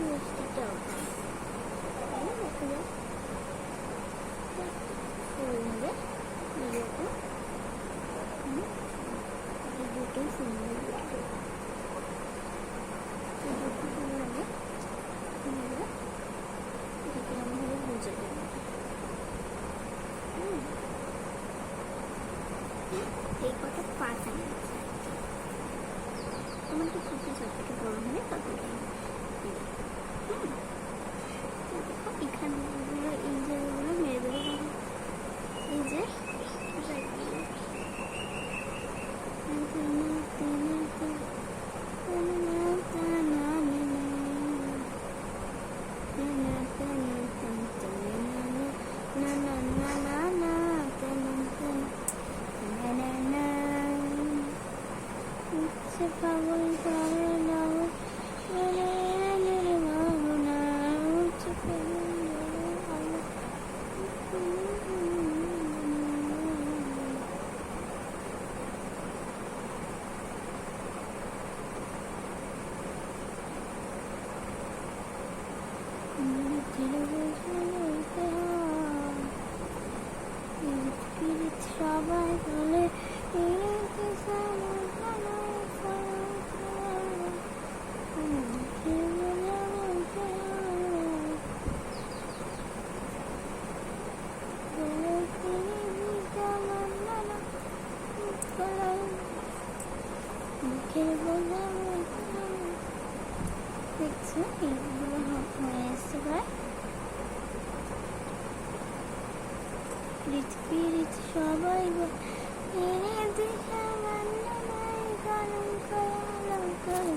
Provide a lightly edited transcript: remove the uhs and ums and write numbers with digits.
লিপস্টিকটাও দেখা যায় সুন্দর এরকম দুটোই সুন্দর লাগে দুটো ভালো লাগে এটাকে আমাদের বুঝে দেবো এই কটা পাতা নিয়েছে আমার তো খুবই যতটা বড় হলে ততটাই এখানে এই জায়গাগুলো মেরে দেবো এই যে পাগল পাগল সবাই বলে দেখছো এইগুলো হয়ে এসছে প্রায় পিরিচ সবাই গরম করে